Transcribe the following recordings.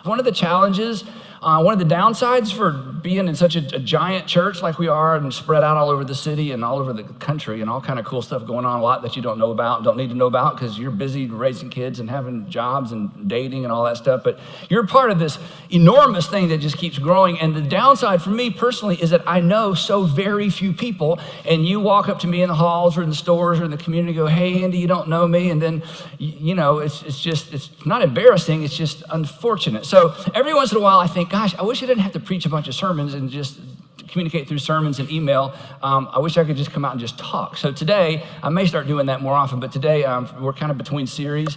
One of the challenges, one of the downsides for being in such a giant church like we are and spread out all over the city and all over the country and all kind of cool stuff going on, a lot that you don't know about, don't need to know about because you're busy raising kids and having jobs and dating and all that stuff. But you're part of this enormous thing that just keeps growing. And the downside for me personally is that I know so very few people. And you walk up to me in the halls or in the stores or in the community and go, hey, Andy, you don't know me. And then, it's not embarrassing. It's just unfortunate. So every once in a while I think, gosh, I wish I didn't have to preach a bunch of sermons and just communicate through sermons and email. I wish I could just come out and just talk. So today, I may start doing that more often, but today we're kind of between series.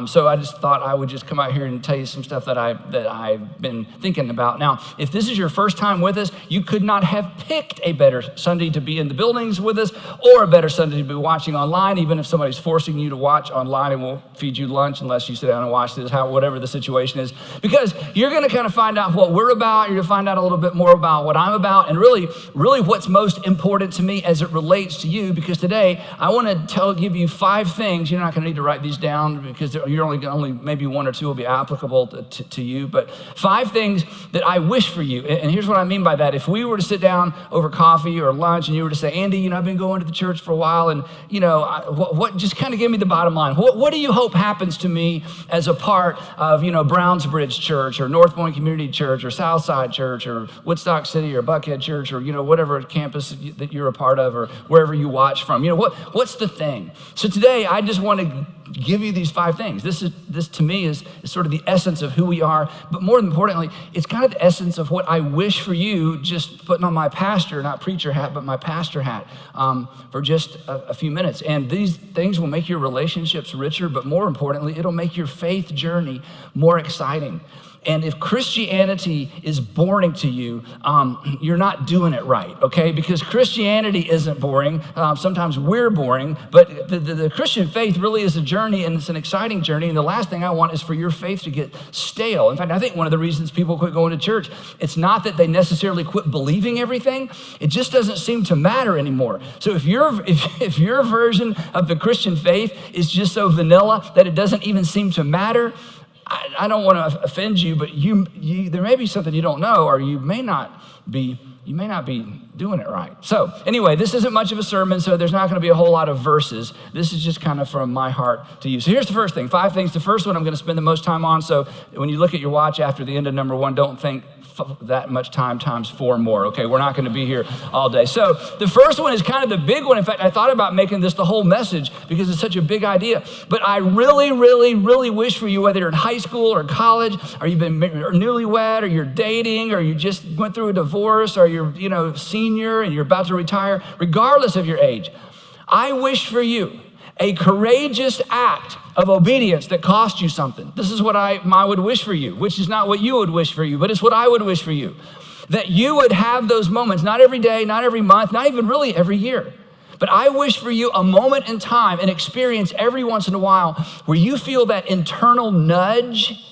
So I just thought I would just come out here and tell you some stuff that I've been thinking about. Now, if this is your first time with us, you could not have picked a better Sunday to be in the buildings with us or a better Sunday to be watching online, even if somebody's forcing you to watch online and won't feed you lunch unless you sit down and watch this, whatever the situation is, because you're going to kind of find out what we're about. You're going to find out a little bit more about what I'm about, and really what's most important to me as it relates to you, because today I want to give you 5 things. You're not going to need to write these down because you're only maybe 1 or 2 will be applicable to you, but 5 things that I wish for you. And here's what I mean by that. If we were to sit down over coffee or lunch and you were to say, Andy, I've been going to the church for a while, and what just kind of give me the bottom line. What do you hope happens to me as a part of Brownsbridge Church or North Point Community Church or Southside Church or Woodstock City or Buckhead Church or whatever campus that you're a part of or wherever you watch from? What's the thing? So today I just want to give you these 5 things. This to me is sort of the essence of who we are, but more importantly, it's kind of the essence of what I wish for you, just putting on my pastor, not preacher hat, but my pastor hat for just a few minutes. And these things will make your relationships richer, but more importantly, it'll make your faith journey more exciting. And if Christianity is boring to you, you're not doing it right, okay? Because Christianity isn't boring. Sometimes we're boring, but the Christian faith really is a journey, and it's an exciting journey. And the last thing I want is for your faith to get stale. In fact, I think one of the reasons people quit going to church, it's not that they necessarily quit believing everything. It just doesn't seem to matter anymore. So if your version of the Christian faith is just so vanilla that it doesn't even seem to matter, I don't want to offend you, but there may be something you don't know, or you may not be doing it right. So anyway, this isn't much of a sermon, so there's not going to be a whole lot of verses. This is just kind of from my heart to you. So here's the first thing, 5 things. The first one I'm going to spend the most time on. So when you look at your watch after the end of number 1, don't think that much time times 4 more, okay? We're not going to be here all day. So the first one is kind of the big one. In fact, I thought about making this the whole message because it's such a big idea. But I really, really, really wish for you, whether you're in high school or college, or you've been newlywed, or you're dating, or you just went through a divorce, or you're senior and you're about to retire, regardless of your age, I wish for you a courageous act of obedience that cost you something. This is what I would wish for you, which is not what you would wish for you, but it's what I would wish for you. That you would have those moments, not every day, not every month, not even really every year. But I wish for you a moment in time, an experience every once in a while where you feel that internal nudge,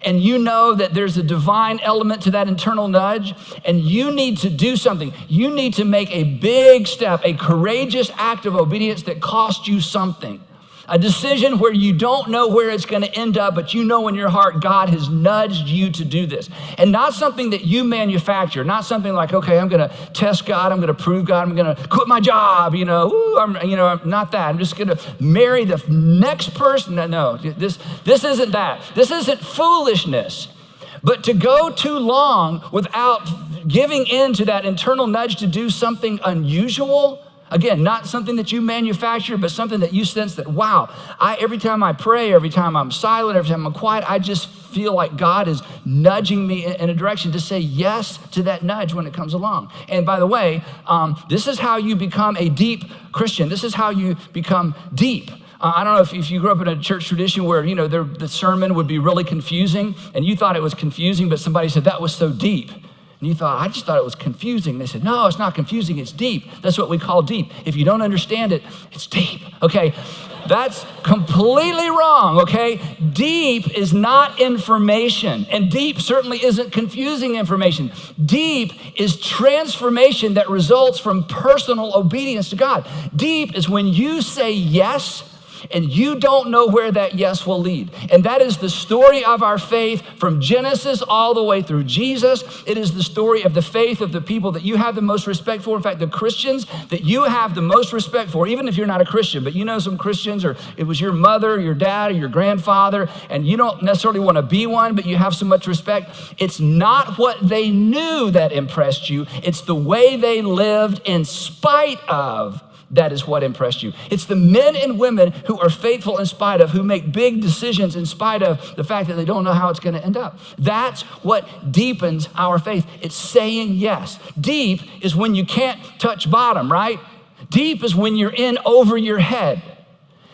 and you know that there's a divine element to that internal nudge, and you need to do something. You need to make a big step, a courageous act of obedience that costs you something. A decision where you don't know where it's going to end up, but you know in your heart God has nudged you to do this. And not something that you manufacture, not something like, okay, I'm going to test God, I'm going to prove God, I'm going to quit my job, I'm not that. I'm just going to marry the next person. No, this isn't that. This isn't foolishness. But to go too long without giving in to that internal nudge to do something unusual, again, not something that you manufacture, but something that you sense that, wow, every time I pray, every time I'm silent, every time I'm quiet, I just feel like God is nudging me in a direction to say yes to that nudge when it comes along. And by the way, this is how you become a deep Christian. This is how you become deep. I don't know if you grew up in a church tradition where, the sermon would be really confusing, and you thought it was confusing, but somebody said, that was so deep. And you thought, I just thought it was confusing. They said, no, it's not confusing, it's deep. That's what we call deep. If you don't understand it, it's deep, okay? That's completely wrong, okay? Deep is not information, and deep certainly isn't confusing information. Deep is transformation that results from personal obedience to God. Deep is when you say yes, And you don't know where that yes will lead. And that is the story of our faith from Genesis all the way through Jesus. It is the story of the faith of the people that you have the most respect for. In fact, the Christians that you have the most respect for, even if you're not a Christian, but you know some Christians, or it was your mother, your dad, or your grandfather, and you don't necessarily want to be one, but you have so much respect. It's not what they knew that impressed you. It's the way they lived in spite of. That is what impressed you. It's the men and women who are faithful in spite of, who make big decisions in spite of the fact that they don't know how it's going to end up. That's what deepens our faith. It's saying yes. Deep is when you can't touch bottom, right? Deep is when you're in over your head.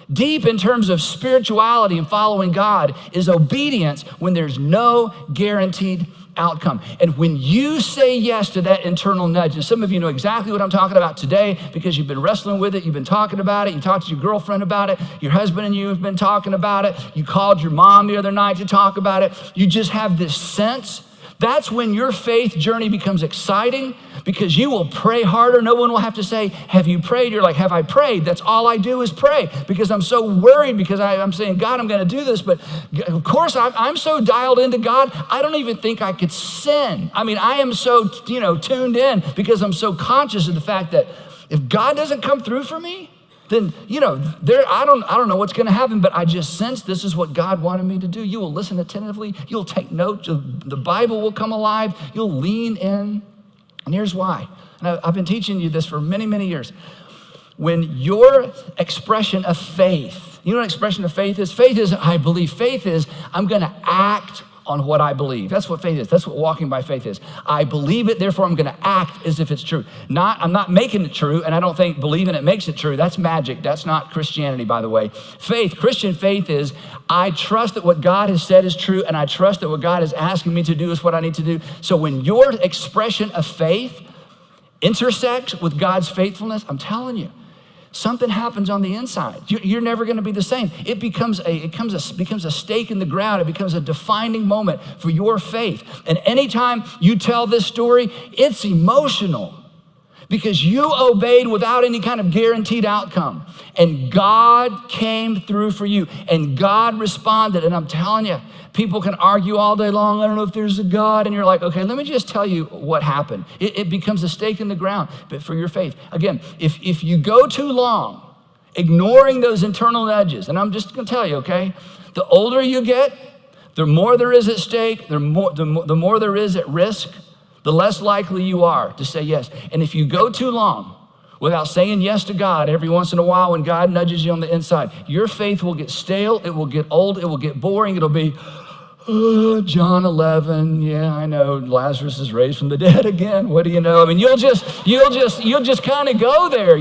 Deep in terms of spirituality and following God is obedience when there's no guaranteed outcome. And when you say yes to that internal nudge, and some of you know exactly what I'm talking about today because you've been wrestling with it, you've been talking about it, you talked to your girlfriend about it, your husband and you have been talking about it, you called your mom the other night to talk about it, you just have this sense. That's when your faith journey becomes exciting because you will pray harder. No one will have to say, have you prayed? You're like, have I prayed? That's all I do is pray because I'm so worried because I'm saying, God, I'm going to do this. But of course, I'm so dialed into God, I don't even think I could sin. I mean, I am so, tuned in because I'm so conscious of the fact that if God doesn't come through for me, then, I don't know what's going to happen, but I just sense this is what God wanted me to do. You will listen attentively. You'll take notes. The Bible will come alive. You'll lean in. And here's why. And I've been teaching you this for many, many years. When your expression of faith, you know what expression of faith is? Faith is, I believe. Faith is, I'm going to act on what I believe. That's what faith is. That's what walking by faith is. I believe it, therefore I'm going to act as if it's true. I'm not making it true, and I don't think believing it makes it true. That's magic. That's not Christianity, by the way. Faith, Christian faith is, I trust that what God has said is true, and I trust that what God is asking me to do is what I need to do. So when your expression of faith intersects with God's faithfulness, I'm telling you, something happens on the inside. You're never going to be the same. It becomes a stake in the ground. It becomes a defining moment for your faith. And anytime you tell this story, it's emotional because you obeyed without any kind of guaranteed outcome. And God came through for you. And God responded. And I'm telling you, people can argue all day long, I don't know if there's a God. And you're like, okay, let me just tell you what happened. It becomes a stake in the ground, but for your faith. Again, if you go too long ignoring those internal nudges, and I'm just going to tell you, okay, the older you get, the more there is at stake, the more there is at risk, the less likely you are to say yes. And if you go too long without saying yes to God every once in a while when God nudges you on the inside, your faith will get stale, it will get old, it will get boring, it'll be, John 11, yeah, I know, Lazarus is raised from the dead again. What do you know? I mean, you'll just kind of go there,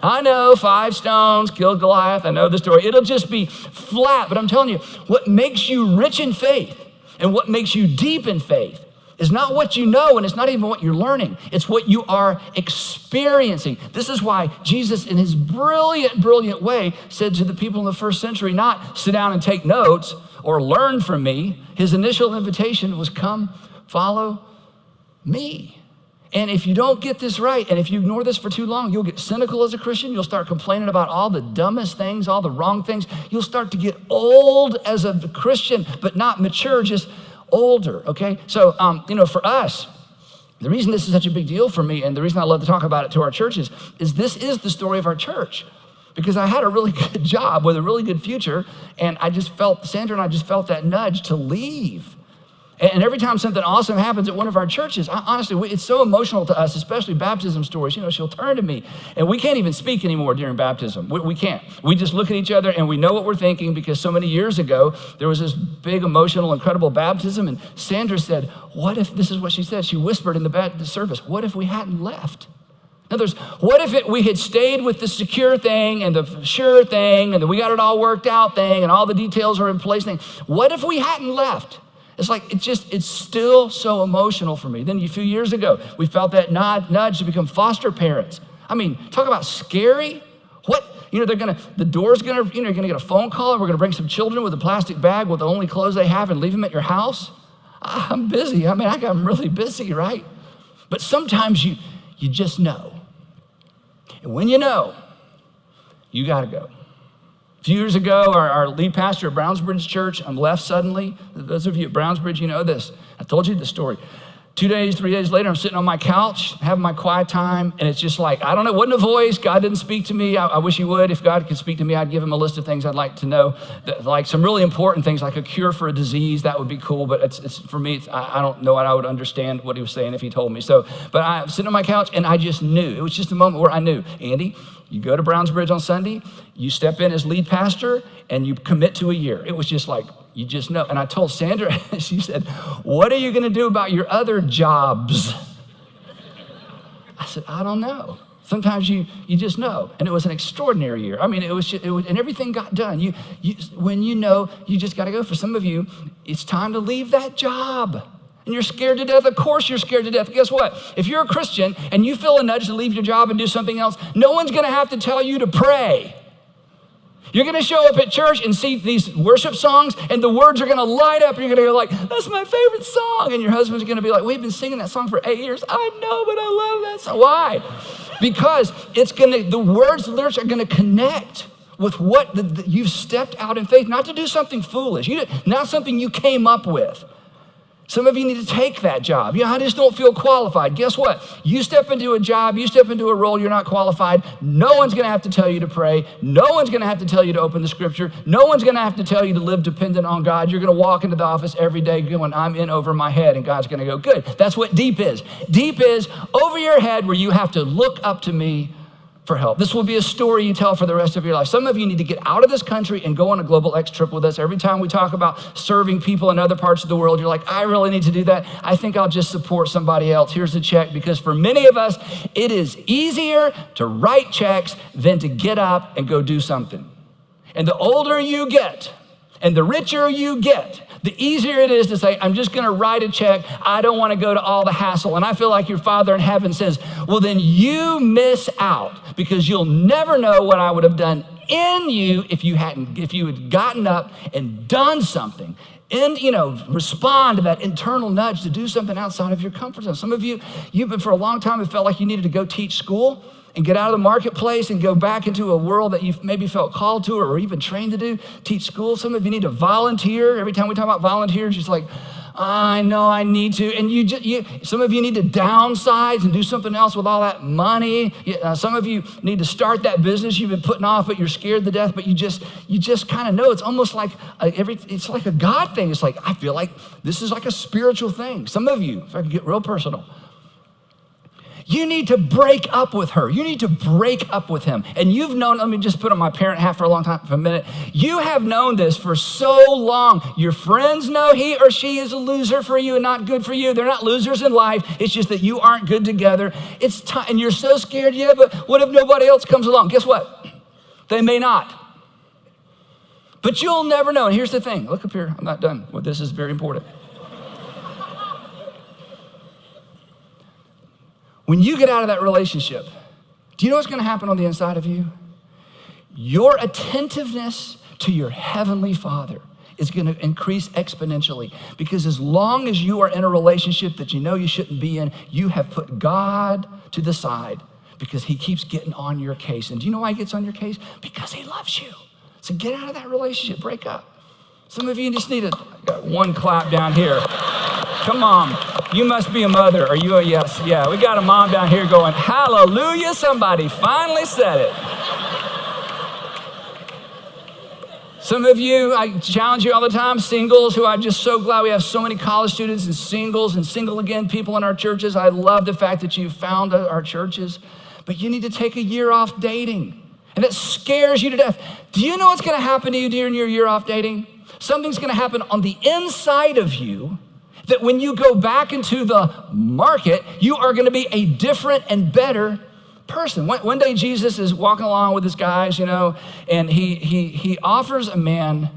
I know 5 stones killed Goliath. I know the story. It'll just be flat. But I'm telling you, what makes you rich in faith and what makes you deep in faith is not what you know, and it's not even what you're learning. It's what you are experiencing. This is why Jesus, in his brilliant, brilliant way, said to the people in the first century, not sit down and take notes or learn from me. His initial invitation was come, follow me. And if you don't get this right, and if you ignore this for too long, you'll get cynical as a Christian. You'll start complaining about all the dumbest things, all the wrong things. You'll start to get old as a Christian, but not mature, just older, okay? So, for us, the reason this is such a big deal for me and the reason I love to talk about it to our churches is this is the story of our church. Because I had a really good job with a really good future, and Sandra and I just felt that nudge to leave. And every time something awesome happens at one of our churches, honestly, it's so emotional to us, especially baptism stories. She'll turn to me, and we can't even speak anymore during baptism. We can't. We just look at each other, and we know what we're thinking because so many years ago, there was this big, emotional, incredible baptism, and Sandra said, what if, this is what she said, she whispered in the service, what if we hadn't left? In other words, what if we had stayed with the secure thing and the sure thing and the we got it all worked out thing and all the details are in place thing? What if we hadn't left? It's like, it's still so emotional for me. Then a few years ago, we felt that nudge to become foster parents. I mean, talk about scary. What? The door's you're gonna get a phone call and we're gonna bring some children with a plastic bag with the only clothes they have and leave them at your house. I'm busy. I'm really busy, right? But sometimes you just know. And when you know, you gotta go. A few years ago, our lead pastor at Brownsbridge Church left suddenly. Those of you at Brownsbridge, you know this. I told you the story. 2 days, 3 days later, I'm sitting on my couch, having my quiet time, and it's just like, I don't know, wasn't a voice. God didn't speak to me. I wish he would. If God could speak to me, I'd give him a list of things I'd like to know, like some really important things, like a cure for a disease. That would be cool, but it's for me, I don't know what I would understand what he was saying if he told me. But I'm sitting on my couch, and I just knew. It was just a moment where I knew, Andy, you go to Brownsbridge on Sunday, you step in as lead pastor, and you commit to a year. It was just like, you just know. And I told Sandra, she said, what are you going to do about your other jobs? I said, I don't know. Sometimes you just know. And it was an extraordinary year. I mean, it was and everything got done. When you know, you just got to go. For some of you, it's time to leave that job. And you're scared to death. Of course you're scared to death. Guess what? If you're a Christian and you feel a nudge to leave your job and do something else, no one's going to have to tell you to pray. You're going to show up at church and see these worship songs, and the words are going to light up, and you're going to go like, that's my favorite song. And your husband's going to be like, we've been singing that song for 8 years. I know, but I love that song. Why? Because the words, the lyrics are going to connect with what you've stepped out in faith, not to do something foolish, not something you came up with. Some of you need to take that job. I just don't feel qualified. Guess what? You step into a job, you step into a role, you're not qualified. No one's going to have to tell you to pray. No one's going to have to tell you to open the scripture. No one's going to have to tell you to live dependent on God. You're going to walk into the office every day going, I'm in over my head, and God's going to go, good. That's what deep is. Deep is over your head where you have to look up to me for help. This will be a story you tell for the rest of your life. Some of you need to get out of this country and go on a Global X trip with us. Every time we talk about serving people in other parts of the world, you're like, I really need to do that. I think I'll just support somebody else. Here's the check. Because for many of us, it is easier to write checks than to get up and go do something. And the older you get and the richer you get, the easier it is to say, I'm just going to write a check. I don't want to go to all the hassle. And I feel like your Father in heaven says, well, then you miss out, because you'll never know what I would have done in you if you had gotten up and done something. And, respond to that internal nudge to do something outside of your comfort zone. Some of you, you've been for a long time, it felt like you needed to go teach school and get out of the marketplace and go back into a world that you've maybe felt called to or even trained to do, teach school. Some of you need to volunteer. Every time we talk about volunteers, it's like, I know I need to. And some of you need to downsize and do something else with all that money. Some of you need to start that business you've been putting off, but you're scared to death, but you just kind of know. It's almost like it's like a God thing. It's like, I feel like this is like a spiritual thing. Some of you, if I could get real personal, you need to break up with her. You need to break up with him. And you've known, let me just put on my parent hat for a minute. You have known this for so long. Your friends know he or she is a loser for you and not good for you. They're not losers in life. It's just that you aren't good together. It's time, and you're so scared. Yeah, but what if nobody else comes along? Guess what? They may not. But you'll never know. And here's the thing. Look up here. I'm not done. Well, this is very important. When you get out of that relationship, do you know what's going to happen on the inside of you? Your attentiveness to your heavenly Father is going to increase exponentially, because as long as you are in a relationship that you know you shouldn't be in, you have put God to the side, because he keeps getting on your case. And do you know why he gets on your case? Because he loves you. So get out of that relationship, break up. Some of you just need got one clap down here. Come on, you must be a mother. Are you a yes? Yeah, we got a mom down here going, hallelujah, somebody finally said it. Some of you, I challenge you all the time, singles, who I'm just so glad we have so many college students and singles and single again people in our churches. I love the fact that you found our churches, but you need to take a year off dating. And it scares you to death. Do you know what's going to happen to you during your year off dating? Something's going to happen on the inside of you that when you go back into the market, you are going to be a different and better person. One day Jesus is walking along with his guys, and he offers a man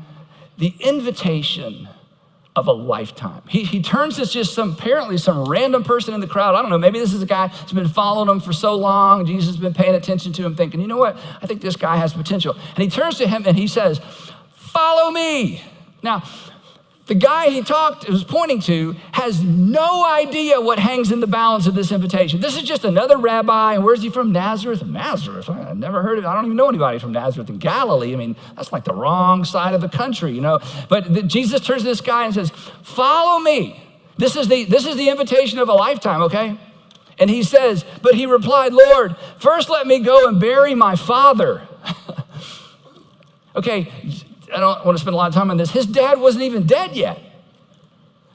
the invitation of a lifetime. He turns to just apparently some random person in the crowd. I don't know, maybe this is a guy who's been following him for so long. Jesus has been paying attention to him, thinking, you know what? I think this guy has potential. And he turns to him and he says, follow me. Now, The guy he was pointing to has no idea what hangs in the balance of this invitation. This is just another rabbi, and where's he from? Nazareth? Nazareth? I've never heard of it. I don't even know anybody from Nazareth in Galilee. I mean, that's like the wrong side of the country, you know. But Jesus turns to this guy and says, follow me. This is the invitation of a lifetime, okay? And he says, but he replied, Lord, first let me go and bury my father. Okay, I don't want to spend a lot of time on this. His dad wasn't even dead yet.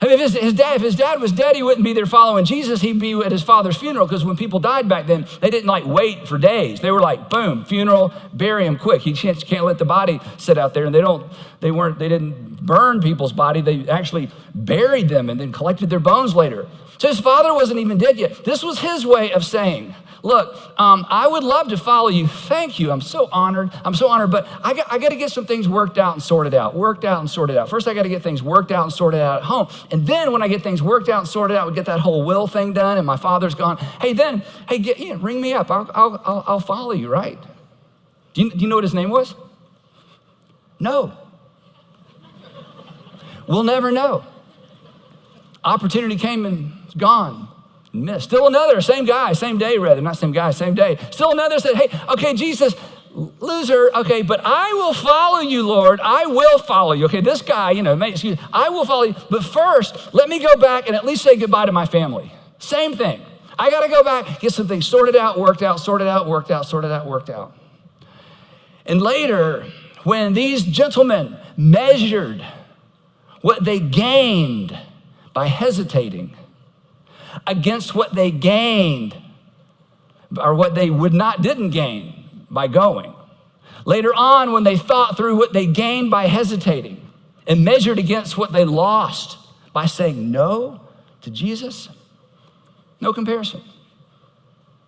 I mean, if his dad was dead, he wouldn't be there following Jesus. He'd be at his father's funeral, because when people died back then, they didn't like wait for days. They were like, boom, funeral, bury him quick. You can't let the body sit out there. And they didn't burn people's body. They actually buried them and then collected their bones later. So his father wasn't even dead yet. This was his way of saying, look, I would love to follow you. Thank you. I'm so honored. But I got to get some things worked out and sorted out. First, I got to get things worked out and sorted out at home. And then when I get things worked out and sorted out, we get that whole will thing done, and my father's gone. Ring me up. I'll follow you, right? Do you know what his name was? No. We'll never know. Opportunity came and it's gone. Missed. Still another, same guy, same day rather, not same guy, same day. Still another said, hey, okay, Jesus, loser, okay, but I will follow you, Lord. I will follow you. Okay, this guy, I will follow you. But first, let me go back and at least say goodbye to my family. Same thing. I got to go back, get some things sorted out, worked out. And later, when these gentlemen measured what they gained by hesitating against what they gained, or what they didn't gain by going. Later on, when they thought through what they gained by hesitating and measured against what they lost by saying no to Jesus, no comparison.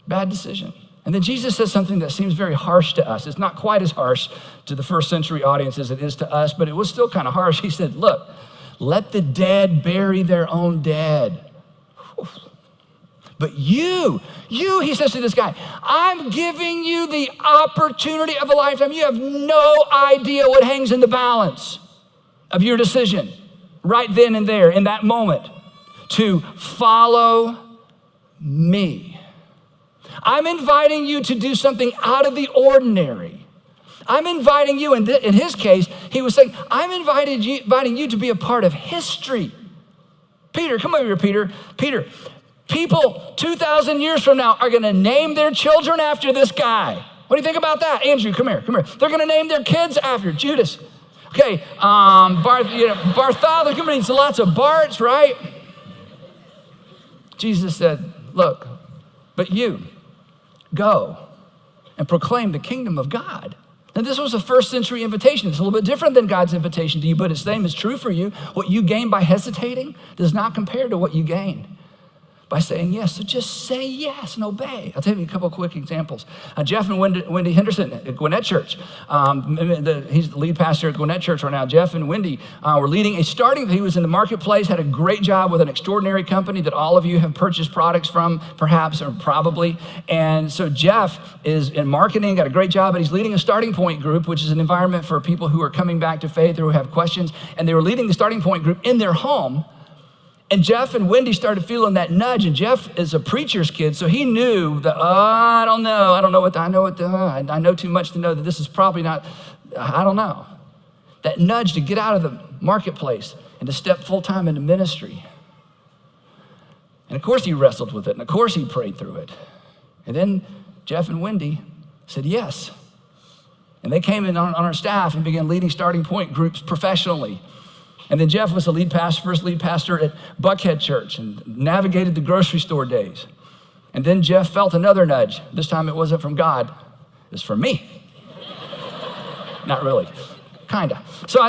Bad decision. And then Jesus says something that seems very harsh to us. It's not quite as harsh to the first century audience as it is to us, but it was still kind of harsh. He said, look, let the dead bury their own dead. But you, he says to this guy, I'm giving you the opportunity of a lifetime. You have no idea what hangs in the balance of your decision right then and there in that moment to follow me. I'm inviting you to do something out of the ordinary. I'm inviting you, in his case, he was saying, I'm inviting you to be a part of history. Peter, come over here, Peter. People 2,000 years from now are going to name their children after this guy. What do you think about that? Andrew, come here. They're going to name their kids after Judas. Okay, Bartholomew, there's lots of Barts, right? Jesus said, look, but you go and proclaim the kingdom of God. And this was a first century invitation. It's a little bit different than God's invitation to you, but it's the same is true for you. What you gain by hesitating does not compare to what you gain by saying yes. So just say yes and obey. I'll tell you a couple of quick examples. Jeff and Wendy Henderson at Gwinnett Church. He's the lead pastor at Gwinnett Church right now. Jeff and Wendy were leading he was in the marketplace, had a great job with an extraordinary company that all of you have purchased products from, perhaps or probably. And so Jeff is in marketing, got a great job, but he's leading a starting point group, which is an environment for people who are coming back to faith or who have questions. And they were leading the starting point group in their home. And Jeff and Wendy started feeling that nudge, and Jeff is a preacher's kid, so he knew that, I know too much to know that this is probably not, I don't know. That nudge to get out of the marketplace and to step full-time into ministry. And of course he wrestled with it, and of course he prayed through it. And then Jeff and Wendy said yes. And they came in on our staff and began leading starting point groups professionally. And then Jeff was the first lead pastor at Buckhead Church and navigated the grocery store days. And then Jeff felt another nudge. This time it wasn't from God, it was from me. Not really, kinda. So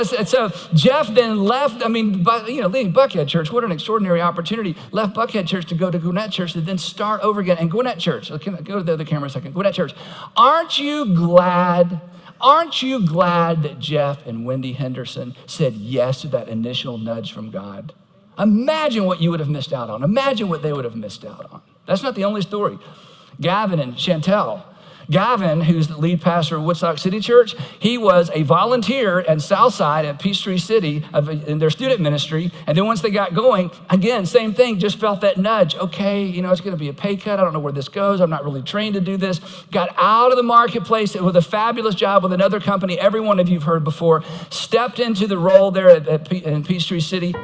Jeff then left, leading Buckhead Church, what an extraordinary opportunity. Left Buckhead Church to go to Gwinnett Church to then start over again. And Gwinnett Church, go to the other camera a second. Gwinnett Church, aren't you glad that Jeff and Wendy Henderson said yes to that initial nudge from God? Imagine what you would have missed out on. Imagine what they would have missed out on. That's not the only story. Gavin and Chantel Gavin, who's the lead pastor of Woodstock City Church, he was a volunteer at Southside at Peachtree City in their student ministry. And then once they got going, again, same thing, just felt that nudge. Okay, it's going to be a pay cut. I don't know where this goes. I'm not really trained to do this. Got out of the marketplace with a fabulous job with another company, every one of you have heard before, stepped into the role there in Peachtree City.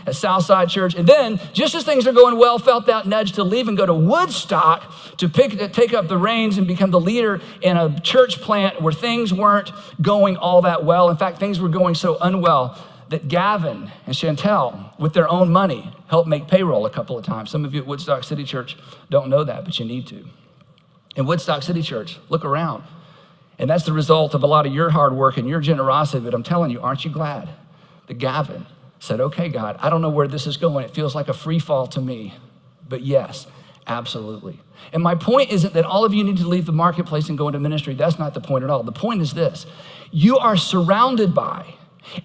At Southside Church. And then, just as things are going well, felt that nudge to leave and go to Woodstock to take up the reins and become the leader in a church plant where things weren't going all that well. In fact, things were going so unwell that Gavin and Chantel, with their own money, helped make payroll a couple of times. Some of you at Woodstock City Church don't know that, but you need to. In Woodstock City Church, look around. And that's the result of a lot of your hard work and your generosity. But I'm telling you, aren't you glad that Gavin said, okay, God, I don't know where this is going. It feels like a free fall to me. But yes, absolutely. And my point isn't that all of you need to leave the marketplace and go into ministry. That's not the point at all. The point is this: you are surrounded by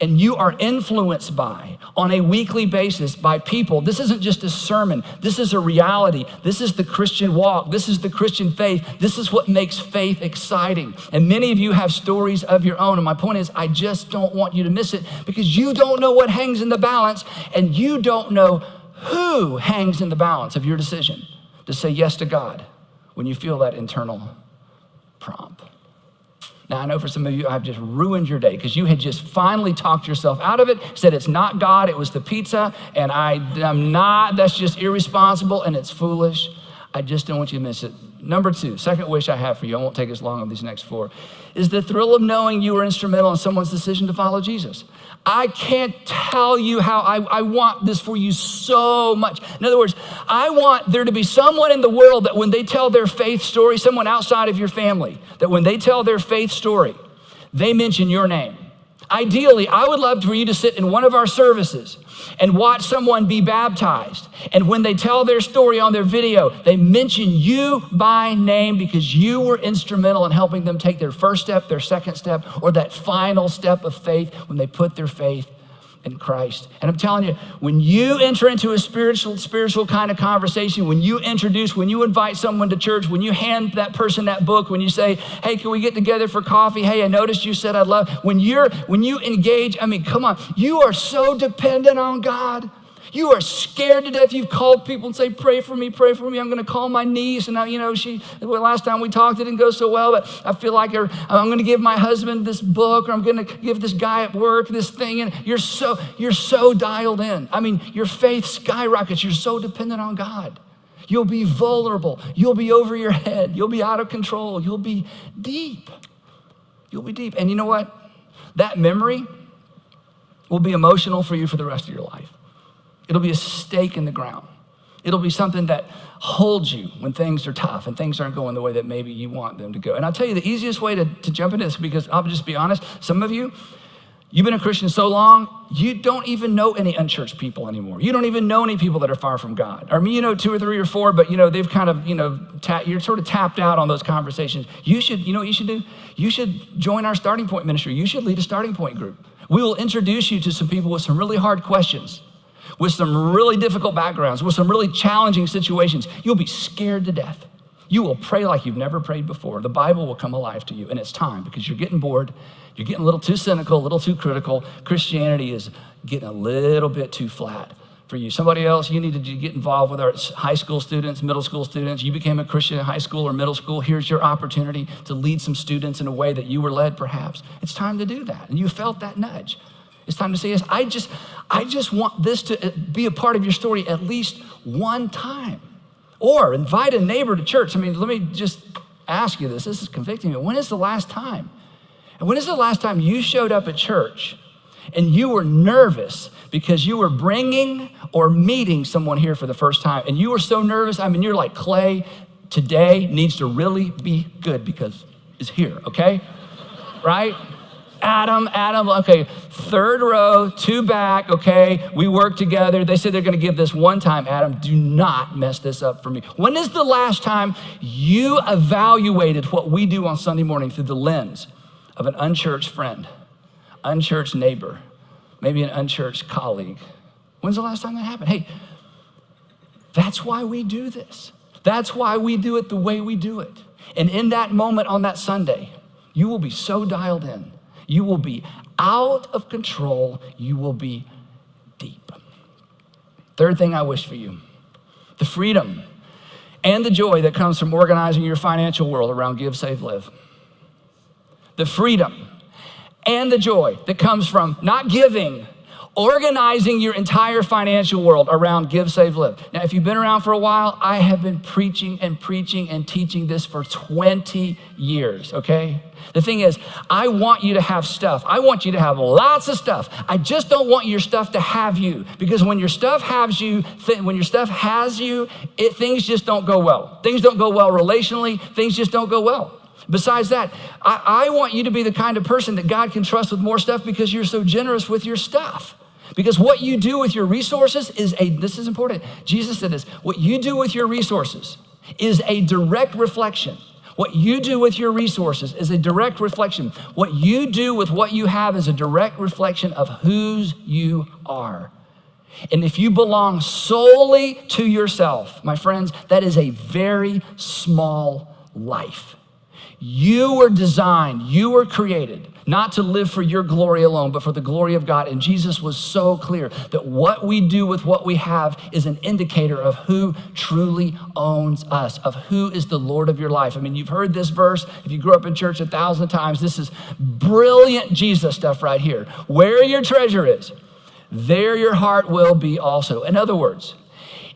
and you are influenced by, on a weekly basis, by people. This isn't just a sermon. This is a reality. This is the Christian walk. This is the Christian faith. This is what makes faith exciting. And many of you have stories of your own. And my point is, I just don't want you to miss it, because you don't know what hangs in the balance, and you don't know who hangs in the balance of your decision to say yes to God when you feel that internal prompt. Now, I know for some of you, I've just ruined your day because you had just finally talked yourself out of it, said it's not God, it was the pizza, and I'm not, that's just irresponsible and it's foolish. I just don't want you to miss it. Number two, second wish I have for you, I won't take as long on these next four, is the thrill of knowing you were instrumental in someone's decision to follow Jesus. I can't tell you how I want this for you so much. In other words, I want there to be someone in the world that when they tell their faith story, someone outside of your family, that when they tell their faith story, they mention your name. Ideally, I would love for you to sit in one of our services and watch someone be baptized. And when they tell their story on their video, they mention you by name because you were instrumental in helping them take their first step, their second step, or that final step of faith when they put their faith in Christ. And I'm telling you, when you enter into a spiritual kind of conversation, when you invite someone to church, when you hand that person that book, when you say, hey, can we get together for coffee? Hey, I noticed you said I'd love, when you engage, I mean, come on, you are so dependent on God. You are scared to death. You've called people and say, pray for me. I'm going to call my niece. And now, last time we talked, it didn't go so well, but I feel like I'm going to give my husband this book, or I'm going to give this guy at work this thing. And you're so dialed in. I mean, your faith skyrockets. You're so dependent on God. You'll be vulnerable. You'll be over your head. You'll be out of control. You'll be deep. And you know what? That memory will be emotional for you for the rest of your life. It'll be a stake in the ground. It'll be something that holds you when things are tough and things aren't going the way that maybe you want them to go. And I'll tell you the easiest way to jump into this, because I'll just be honest, some of you, you've been a Christian so long, you don't even know any unchurched people anymore. You don't even know any people that are far from God. Or you know 2 or 3 or 4, but they've kind of, you're sort of tapped out on those conversations. You know what you should do? You should join our Starting Point ministry. You should lead a Starting Point group. We will introduce you to some people with some really hard questions, with some really difficult backgrounds, with some really challenging situations. You'll be scared to death. You will pray like you've never prayed before. The Bible will come alive to you, and it's time, because you're getting bored. You're getting a little too cynical, a little too critical. Christianity is getting a little bit too flat for you. Somebody else, you needed to get involved with our high school students, middle school students. You became a Christian in high school or middle school. Here's your opportunity to lead some students in a way that you were led, perhaps. It's time to do that. And you felt that nudge. It's time to say, yes, I just want this to be a part of your story at least one time. Or invite a neighbor to church. I mean, let me just ask you this. This is convicting me. When is the last time? And when is the last time you showed up at church and you were nervous because you were bringing or meeting someone here for the first time, and you were so nervous, I mean, you're like, Clay, today needs to really be good because it's here, okay? Right? Adam, okay, third row, 2 back, okay? We work together. They said they're gonna give this one time. Adam, do not mess this up for me. When is the last time you evaluated what we do on Sunday morning through the lens of an unchurched friend, unchurched neighbor, maybe an unchurched colleague? When's the last time that happened? Hey, that's why we do this. That's why we do it the way we do it. And in that moment on that Sunday, you will be so dialed in. You will be out of control. You will be deep. Third thing I wish for you, the freedom and the joy that comes from organizing your financial world around Give, Save, Live. The freedom and the joy that comes from not giving, organizing your entire financial world around Give, Save, Live. Now, if you've been around for a while, I have been preaching and teaching this for 20 years, okay? The thing is, I want you to have stuff. I want you to have lots of stuff. I just don't want your stuff to have you, because when your stuff has you, things just don't go well. Things don't go well relationally. Things just don't go well. Besides that, I want you to be the kind of person that God can trust with more stuff because you're so generous with your stuff. Because what you do with your resources this is important. Jesus said this, what you do with your resources is a direct reflection. What you do with your resources is a direct reflection. What you do with what you have is a direct reflection of whose you are. And if you belong solely to yourself, my friends, that is a very small life. You were designed, you were created not to live for your glory alone, but for the glory of God. And Jesus was so clear that what we do with what we have is an indicator of who truly owns us, of who is the Lord of your life. I mean, you've heard this verse. If you grew up in church 1,000 times, this is brilliant Jesus stuff right here. Where your treasure is, there your heart will be also. In other words,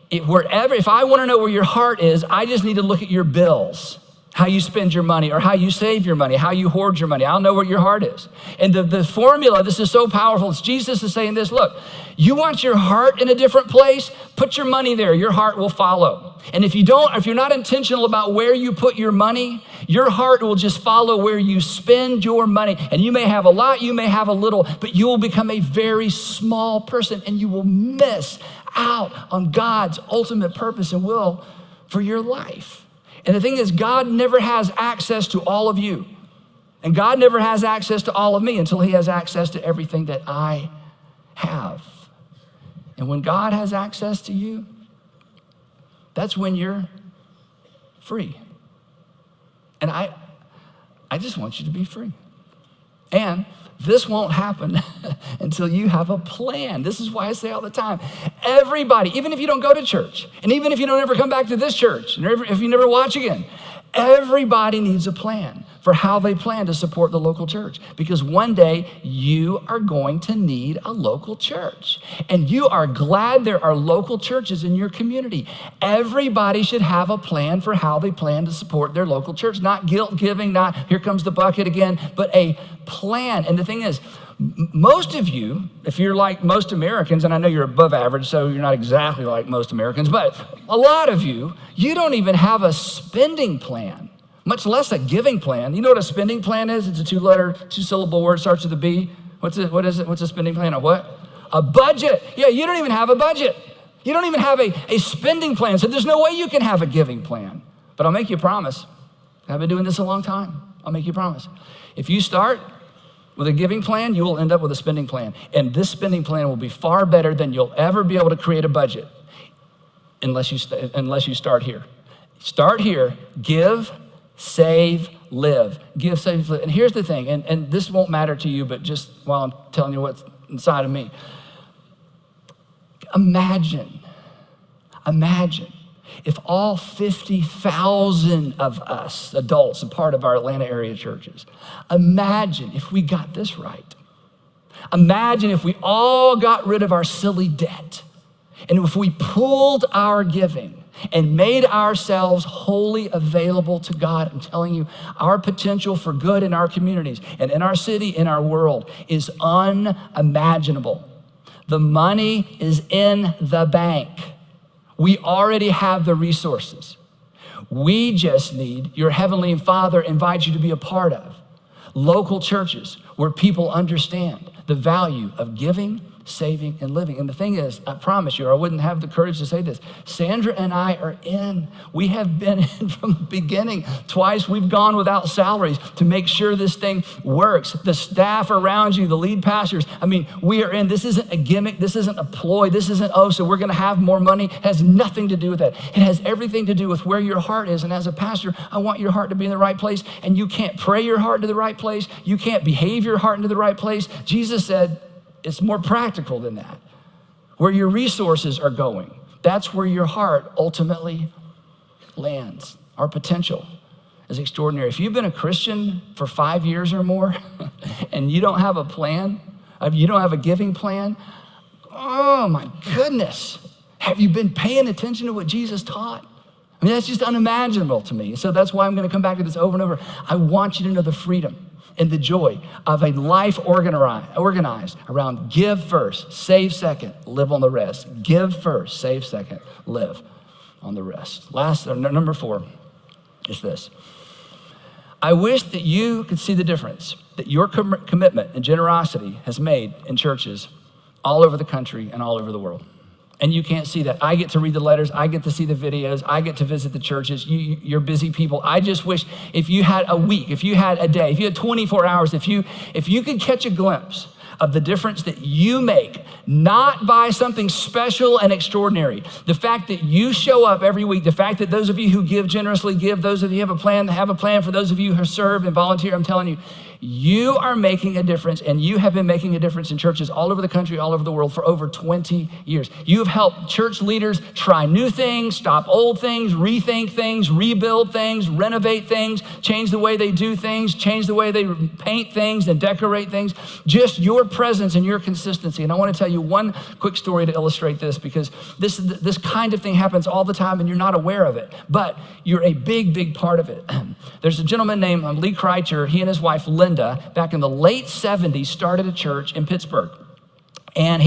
if I want to know where your heart is, I just need to look at your bills, how you spend your money or how you save your money, how you hoard your money. I'll know where your heart is. And the formula, this is so powerful. It's Jesus is saying this, look, you want your heart in a different place? Put your money there. Your heart will follow. And if you're not intentional about where you put your money, your heart will just follow where you spend your money. And you may have a lot, you may have a little, but you will become a very small person and you will miss out on God's ultimate purpose and will for your life. And the thing is, God never has access to all of you. And God never has access to all of me until he has access to everything that I have. And when God has access to you, that's when you're free. And I just want you to be free. And this won't happen until you have a plan. This is why I say all the time, everybody, even if you don't go to church, and even if you don't ever come back to this church, and if you never watch again, everybody needs a plan for how they plan to support the local church. Because one day you are going to need a local church. And you are glad there are local churches in your community. Everybody should have a plan for how they plan to support their local church. Not guilt giving, not here comes the bucket again, but a plan. And the thing is, most of you, if you're like most Americans, and I know you're above average, so you're not exactly like most Americans, but a lot of you don't even have a spending plan, much less a giving plan. You know what a spending plan is? It's a two-syllable word, starts with a B. What is it? What's a spending plan? A what? A budget. Yeah, you don't even have a budget. You don't even have a spending plan, so there's no way you can have a giving plan. But I'll make you a promise. I've been doing this a long time. I'll make you a promise. If you start with a giving plan, you will end up with a spending plan. And this spending plan will be far better than you'll ever be able to create a budget unless you start here. Start here, give, save, live. Give, save, live. And here's the thing, and this won't matter to you, but just while I'm telling you what's inside of me. Imagine if all 50,000 of us, adults, a part of our Atlanta area churches, imagine if we got this right. Imagine if we all got rid of our silly debt, and if we pooled our giving and made ourselves wholly available to God. I'm telling you, our potential for good in our communities and in our city, in our world, is unimaginable. The money is in the bank. We already have the resources. We just need, your Heavenly Father invites you to be a part of local churches where people understand the value of giving, saving, and living. And the thing is, I promise you, I wouldn't have the courage to say this, Sandra and I are in. We have been in from the beginning. Twice we've gone without salaries to make sure this thing works. The staff around you, the lead pastors, we are in. This isn't a gimmick. This isn't a ploy. This isn't, so we're going to have more money. It has nothing to do with that. It has everything to do with where your heart is. And as a pastor, I want your heart to be in the right place. And you can't pray your heart into the right place. You can't behave your heart into the right place. Jesus said, it's more practical than that. Where your resources are going, that's where your heart ultimately lands. Our potential is extraordinary. If you've been a Christian for 5 years or more and you don't have a plan, you don't have a giving plan, oh my goodness, have you been paying attention to what Jesus taught? That's just unimaginable to me. So that's why I'm going to come back to this over and over. I want you to know the freedom and the joy of a life organized around give first, save second, live on the rest. Give first, save second, live on the rest. Number 4 is this. I wish that you could see the difference that your commitment and generosity has made in churches all over the country and all over the world. And you can't see that. I get to read the letters. I get to see the videos. I get to visit the churches. You're busy people. I just wish if you had a week, if you had a day, if you had 24 hours, if you could catch a glimpse of the difference that you make, not by something special and extraordinary. The fact that you show up every week, the fact that those of you who give generously give, those of you who have a plan for those of you who serve and volunteer, I'm telling you, you are making a difference, and you have been making a difference in churches all over the country, all over the world for over 20 years. You've helped church leaders try new things, stop old things, rethink things, rebuild things, renovate things, change the way they do things, change the way they paint things and decorate things. Just your presence and your consistency. And I want to tell you one quick story to illustrate this, because this kind of thing happens all the time and you're not aware of it, but you're a big, big part of it. There's a gentleman named Lee Kreitcher. He and his wife, Linda, back in the late 70s, started a church in Pittsburgh. And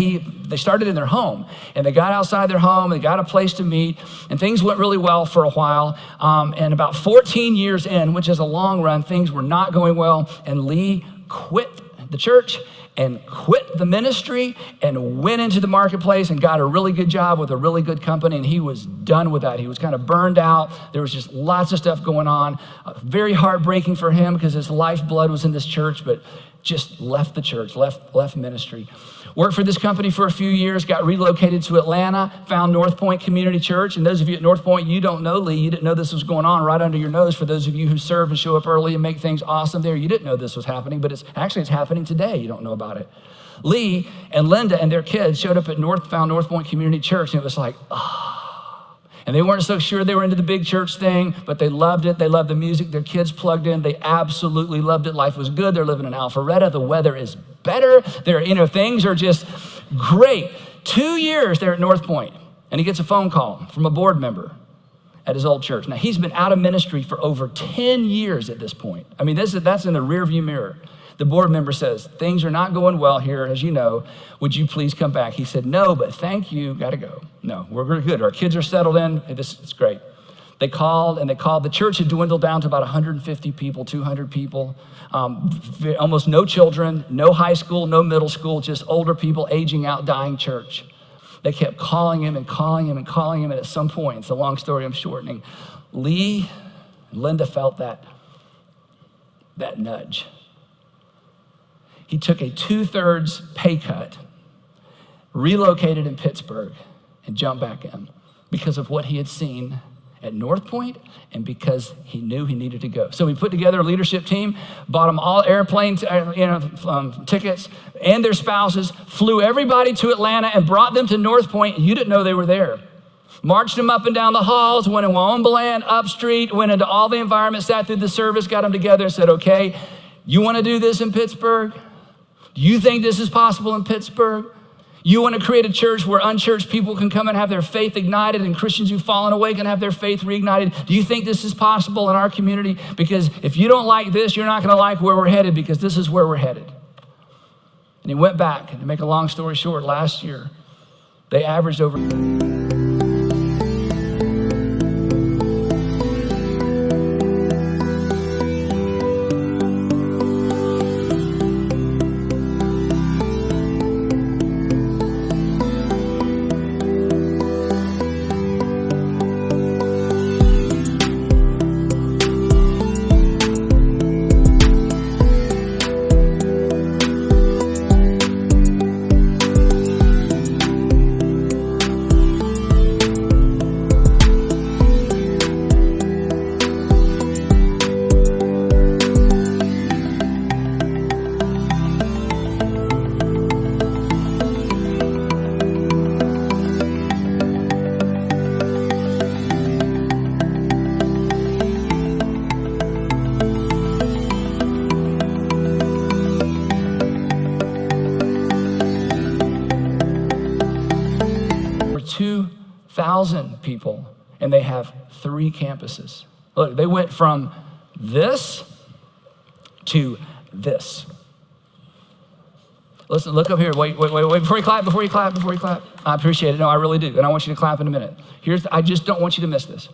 they started in their home, and they got outside their home, they got a place to meet, and things went really well for a while. And about 14 years in, which is a long run, things were not going well, and Lee quit the church and quit the ministry and went into the marketplace and got a really good job with a really good company, and he was done with that. He was kind of burned out. There was just lots of stuff going on. Very heartbreaking for him because his lifeblood was in this church, but just left the church, left ministry. Worked for this company for a few years, got relocated to Atlanta, found North Point Community Church. And those of you at North Point, you don't know Lee. You didn't know this was going on right under your nose. For those of you who serve and show up early and make things awesome there, you didn't know this was happening, but it's happening today. You don't know about it. Lee and Linda and their kids showed up at found North Point Community Church, and it was like, And they weren't so sure they were into the big church thing, but they loved it. They loved the music. Their kids plugged in. They absolutely loved it. Life was good. They're living in Alpharetta. The weather is better. Things are just great. 2 years there at North Point, and he gets a phone call from a board member at his old church. Now, he's been out of ministry for over 10 years at this point. That's in the rearview mirror. The board member says, things are not going well here, as you know. Would you please come back? He said, no, but thank you, gotta go. No, we're good. Our kids are settled in. It's great. They called. The church had dwindled down to about 150 people, 200 people, almost no children, no high school, no middle school, just older people, aging out, dying church. They kept calling him and calling him and calling him, and at some point, it's a long story I'm shortening, Lee and Linda felt that nudge. He took a 2/3 pay cut, relocated in Pittsburgh, and jumped back in because of what he had seen at North Point and because he knew he needed to go. So we put together a leadership team, bought them all airplane tickets and their spouses, flew everybody to Atlanta and brought them to North Point. You didn't know they were there. Marched them up and down the halls, went in Wombaland, up street, went into all the environments, sat through the service, got them together and said, okay, you want to do this in Pittsburgh? Do you think this is possible in Pittsburgh? You want to create a church where unchurched people can come and have their faith ignited and Christians who've fallen away can have their faith reignited? Do you think this is possible in our community? Because if you don't like this, you're not going to like where we're headed, because this is where we're headed. And he went back, and to make a long story short, last year, they averaged over... people, and they have 3 campuses. Look, they went from this to this. Listen, look up here. Wait, before you clap. I appreciate it. No, I really do. And I want you to clap in a minute. I just don't want you to miss this.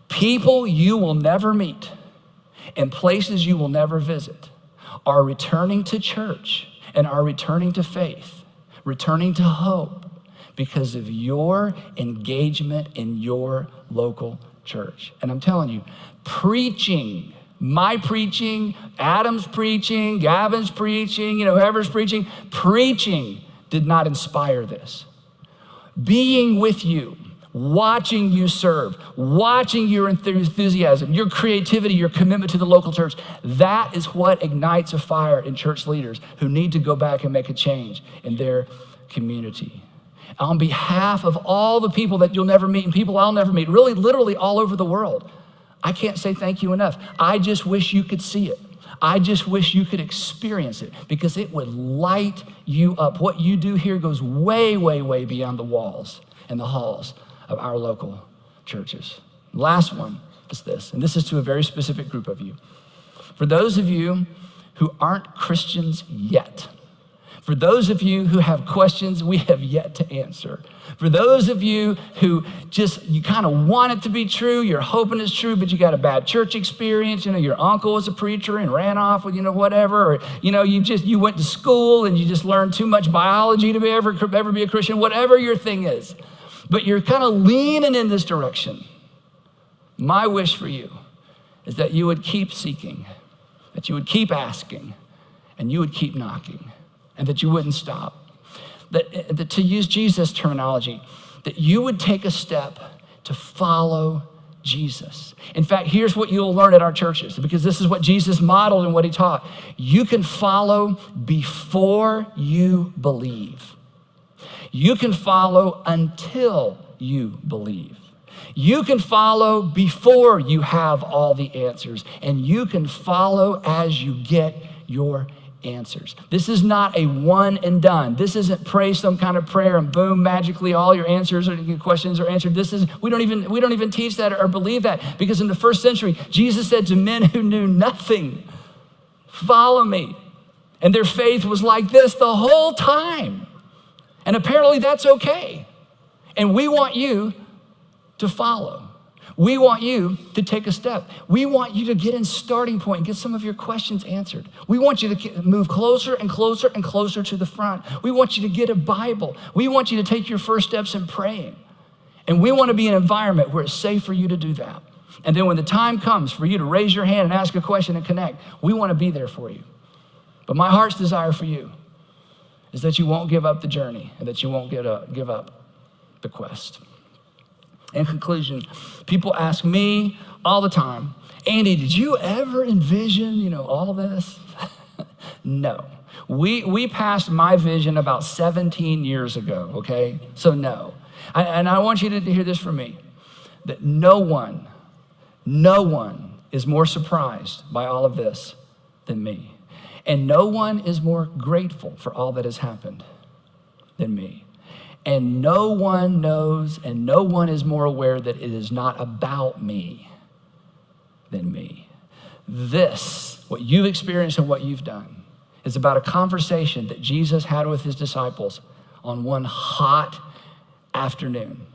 People you will never meet and places you will never visit are returning to church and are returning to faith, returning to hope, because of your engagement in your local church. And I'm telling you, preaching, my preaching, Adam's preaching, Gavin's preaching, whoever's preaching did not inspire this. Being with you, watching you serve, watching your enthusiasm, your creativity, your commitment to the local church, that is what ignites a fire in church leaders who need to go back and make a change in their community. On behalf of all the people that you'll never meet and people I'll never meet, really literally all over the world, I can't say thank you enough. I just wish you could see it. I just wish you could experience it, because it would light you up. What you do here goes way, way, way beyond the walls and the halls of our local churches. Last one is this, and this is to a very specific group of you. For those of you who aren't Christians yet, for those of you who have questions we have yet to answer, for those of you who you kind of want it to be true, you're hoping it's true, but you got a bad church experience, your uncle was a preacher and ran off with, whatever, or, you went to school and you just learned too much biology to ever be a Christian, whatever your thing is, but you're kind of leaning in this direction. My wish for you is that you would keep seeking, that you would keep asking, and you would keep knocking. And that you wouldn't stop. That to use Jesus' terminology, that you would take a step to follow Jesus. In fact, here's what you'll learn at our churches, because this is what Jesus modeled and what he taught. You can follow before you believe. You can follow until you believe. You can follow before you have all the answers, and you can follow as you get your answers. This is not a one and done. This isn't pray some kind of prayer and boom, magically all your answers or your questions are answered. We don't even teach that or believe that, because in the first century, Jesus said to men who knew nothing, follow me. And their faith was like this the whole time. And apparently that's okay. And we want you to follow. We want you to take a step. We want you to get in starting point and get some of your questions answered. We want you to move closer and closer and closer to the front. We want you to get a Bible. We want you to take your first steps in praying. And we want to be an environment where it's safe for you to do that. And then when the time comes for you to raise your hand and ask a question and connect, we want to be there for you. But my heart's desire for you is that you won't give up the journey and that you won't give up the quest. In conclusion, people ask me all the time, Andy, did you ever envision, all this? No. We passed my vision about 17 years ago, okay? So no. And I want you to hear this from me, that no one is more surprised by all of this than me. And no one is more grateful for all that has happened than me. And no one knows and no one is more aware that it is not about me than me. This, what you've experienced and what you've done, is about a conversation that Jesus had with his disciples on one hot afternoon.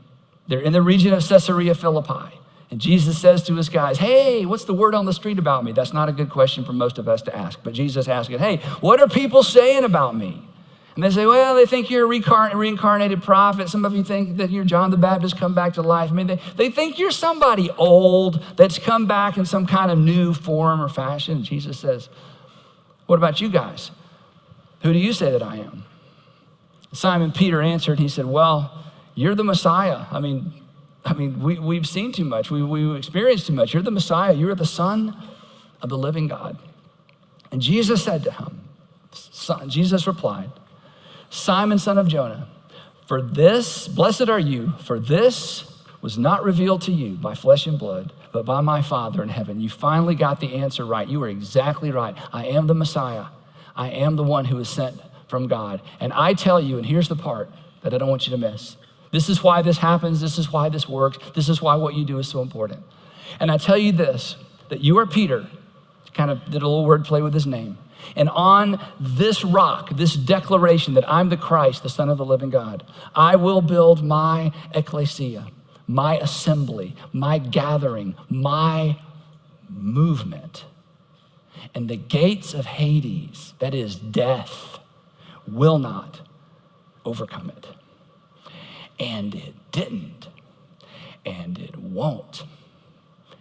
They're in the region of Caesarea Philippi. And Jesus says to his guys, hey, what's the word on the street about me? That's not a good question for most of us to ask. But Jesus asked it, hey, what are people saying about me? And they say, well, they think you're a reincarnated prophet. Some of you think that you're John the Baptist come back to life. I mean, they think you're somebody old that's come back in some kind of new form or fashion. And Jesus says, what about you guys? Who do you say that I am? Simon Peter answered, he said, well, you're the Messiah. I mean, we've seen too much. We've experienced too much. You're the Messiah. You're the Son of the living God. And Jesus said to him, Jesus replied, Simon, son of Jonah, for this, blessed are you, for this was not revealed to you by flesh and blood, but by my Father in heaven. You finally got the answer right. You were exactly right. I am the Messiah. I am the one who is sent from God. And I tell you, and here's the part that I don't want you to miss. This is why this happens. This is why this works. This is why what you do is so important. And I tell you this, that you are Peter, kind of did a little word play with his name. And on this rock, this declaration that I'm the Christ, the Son of the living God, I will build my ecclesia, my assembly, my gathering, my movement. And the gates of Hades, that is death, will not overcome it. And it didn't, and it won't.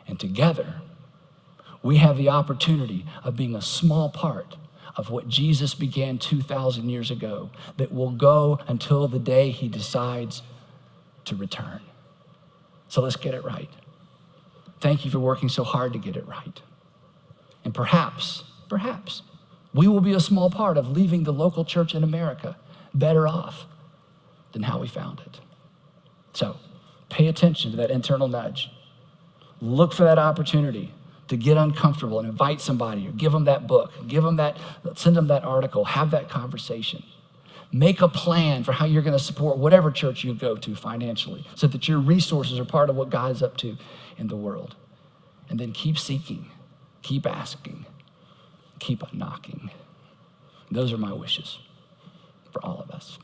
And together, we have the opportunity of being a small part of what Jesus began 2,000 years ago that will go until the day he decides to return. So let's get it right. Thank you for working so hard to get it right. And perhaps, we will be a small part of leaving the local church in America better off than how we found it. So pay attention to that internal nudge. Look for that opportunity to get uncomfortable and invite somebody or give them that book, send them that article, have that conversation. Make a plan for how you're going to support whatever church you go to financially so that your resources are part of what God's up to in the world. And then keep seeking, keep asking, keep knocking. Those are my wishes for all of us.